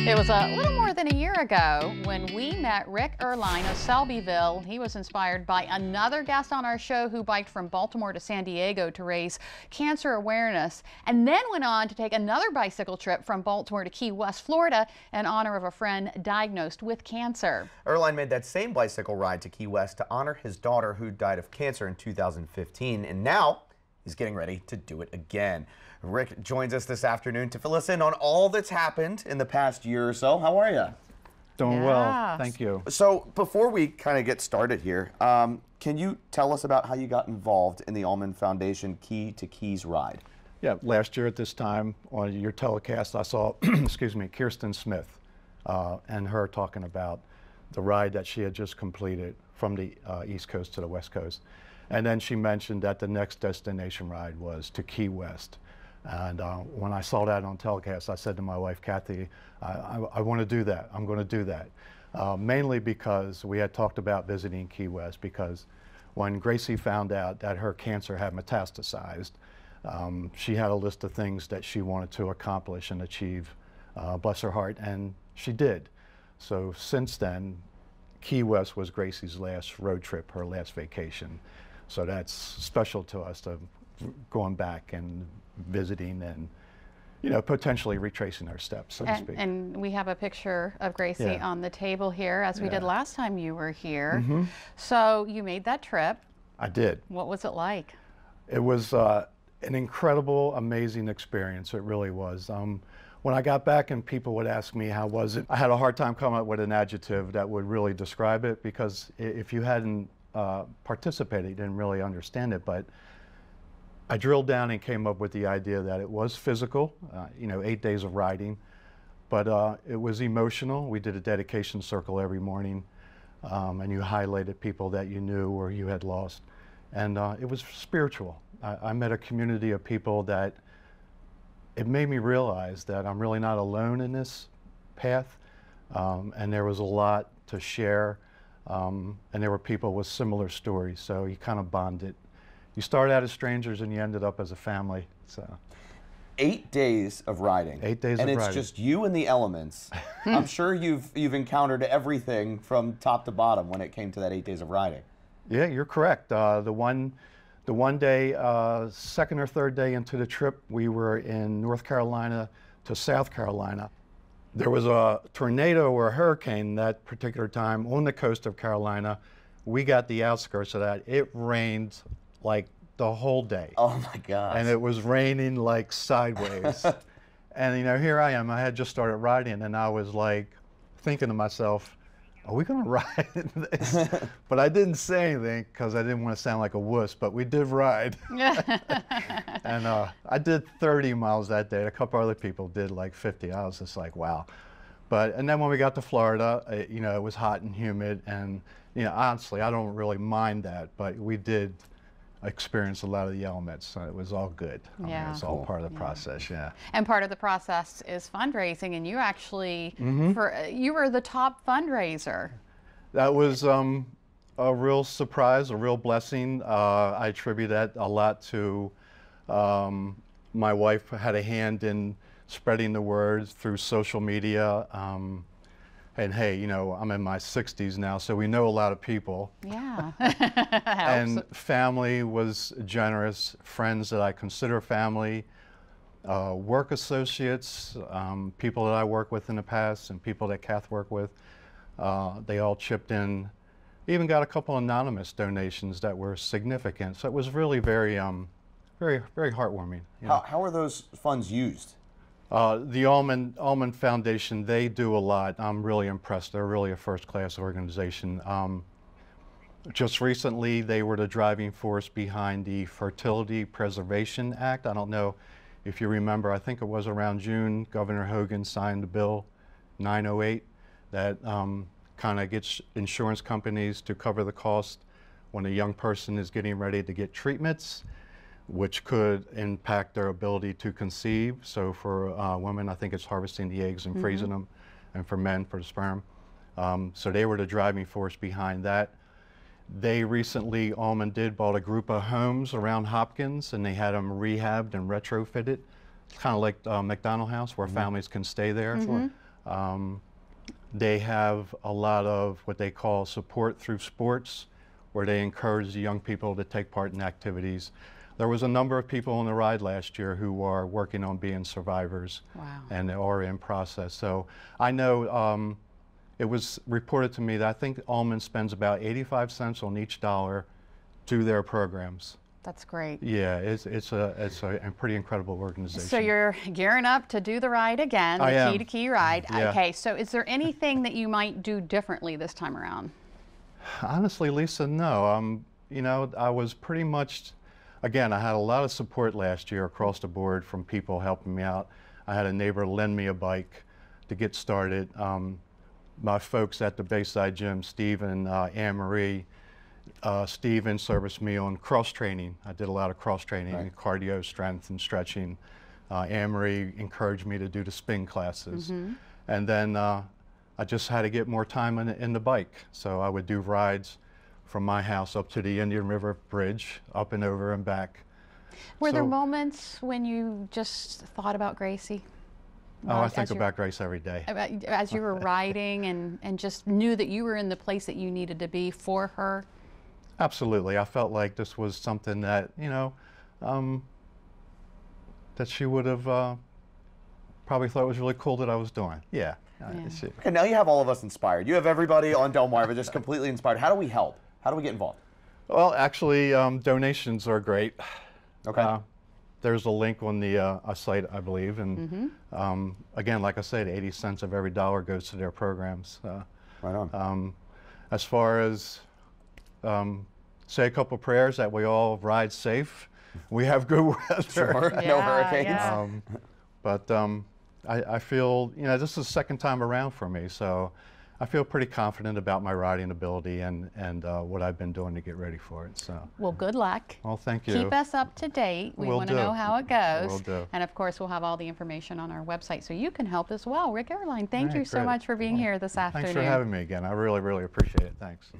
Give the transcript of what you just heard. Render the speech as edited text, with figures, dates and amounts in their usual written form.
It was a little more than a year ago when we met Rick Erline of Selbyville. He was inspired by another guest on our show who biked from Baltimore to San Diego to raise cancer awareness, and then went on to take another bicycle trip from Baltimore to Key West, Florida, in honor of a friend diagnosed with cancer. Erline made that same bicycle ride to Key West to honor his daughter who died of cancer in 2015, and now he's getting ready to do it again. Rick joins us this afternoon to fill us in on all that's happened in the past year or so. How are you? Doing well, thank you. So before we kind of get started here, can you tell us about how you got involved in the Allman Foundation Key to Keys ride? Yeah, last year at this time on your telecast, I saw, excuse me, Kirsten Smith and her talking about the ride that she had just completed from the East Coast to the West Coast. And then she mentioned that the next destination ride was to Key West. And when I saw that on telecast, I said to my wife, Kathy, I want to do that. I'm going to do that. Mainly because we had talked about visiting Key West, because when Gracie found out that her cancer had metastasized, she had a list of things that she wanted to accomplish and achieve, bless her heart, and she did. So since then, Key West was Gracie's last road trip, her last vacation. So that's special to us, to going back and visiting and, you know, potentially retracing our steps, so to speak. And we have a picture of Gracie on the table here, as we did last time you were here. So you made that trip. I did. What was it like? It was an incredible, amazing experience. It really was. When I got back and people would ask me how was it, I had a hard time coming up with an adjective that would really describe it, because if you hadn't participated, you didn't really understand it. But I drilled down and came up with the idea that it was physical, you know, 8 days of riding, but it was emotional. We did a dedication circle every morning, and you highlighted people that you knew or you had lost. And it was spiritual. I met a community of people that it made me realize that I'm really not alone in this path, and there was a lot to share, and there were people with similar stories, so you kind of bonded. You started out as strangers and you ended up as a family. So 8 days of riding. 8 days of riding. And it's just you and the elements. I'm sure you've encountered everything from top to bottom when it came to that 8 days of riding. Yeah, you're correct. The one day, second or third day into the trip, we were in North Carolina to South Carolina. There was a tornado or a hurricane that particular time on the coast of Carolina. We got the outskirts of that. It rained like the whole day. Oh my gosh. And it was raining like sideways. And you know, here I am, I had just started riding, and I was like thinking to myself, are we gonna ride this? But I didn't say anything because I didn't want to sound like a wuss, but we did ride. And I did 30 miles that day. A couple other people did like 50. I was just like, wow. And then when we got to Florida, you know, it was hot and humid, and you know, honestly, I don't really mind that, but we did experience a lot of the elements, so it was all good. I mean, it's all part of the process, And part of the process is fundraising, and you actually, you were the top fundraiser. That was a real surprise, a real blessing. I attribute that a lot to my wife had a hand in spreading the word through social media. And hey, you know, I'm in my 60s now, so we know a lot of people. Yeah. And family was generous, friends that I consider family, work associates, people that I worked with in the past, and people that Kath worked with. They all chipped in. Even got a couple anonymous donations that were significant. So it was really very, very heartwarming. You know? How are those funds used? The Allman Foundation, they do a lot. I'm really impressed. They're really a first-class organization. Just recently, they were the driving force behind the Fertility Preservation Act. I don't know if you remember, I think it was around June, Governor Hogan signed the bill 908 that kind of gets insurance companies to cover the cost when a young person is getting ready to get treatments, which could impact their ability to conceive. So for women, I think it's harvesting the eggs and freezing them, and for men, for the sperm. So they were the driving force behind that. They recently, Allman bought a group of homes around Hopkins, and they had them rehabbed and retrofitted. It's kind of like McDonald House, where families can stay there. They have a lot of what they call support through sports, where they encourage the young people to take part in activities. There was a number of people on the ride last year who are working on being survivors. Wow. And are in process. So I know it was reported to me that I think Allman spends about 85 cents on each dollar to their programs. That's great. Yeah, it's a pretty incredible organization. So you're gearing up to do the ride again, the Key to Key ride. Yeah. Okay, so is there anything that you might do differently this time around? Honestly, Lisa, no. You know, I was pretty much, again, I had a lot of support last year across the board from people helping me out. I had a neighbor lend me a bike to get started. My folks at the Bayside Gym, Steve and Anne-Marie, Steven serviced me on cross training. I did a lot of cross training, right. cardio, strength, and stretching. Anne-Marie encouraged me to do the spin classes. And then I just had to get more time in the bike. So I would do rides from my house up to the Indian River Bridge, up and over and back. Were there moments when you just thought about Gracie? Oh, I think about Grace every day. As you were riding and just knew that you were in the place that you needed to be for her? Absolutely. I felt like this was something that, you know, that she would have probably thought was really cool that I was doing. Yeah. Okay, now you have all of us inspired. You have everybody on Delmarva just completely inspired. How do we help? How do we get involved? Well, actually, donations are great. Okay. There's a link on the site, I believe, and again, like I said, 80 cents of every dollar goes to their programs. Right on. As far as say a couple prayers that we all ride safe, we have good weather. Sure. No hurricanes. Yeah. But I feel, you know, this is the second time around for me, so I feel pretty confident about my riding ability and what I've been doing to get ready for it. So. Well, good luck. Well, thank you. Keep us up to date. We want to know how it goes. Will do. And of course, we'll have all the information on our website so you can help as well. Rick Erline, thank you so great. much for being here this afternoon. Thanks for having me again. I really, really appreciate it. Thanks.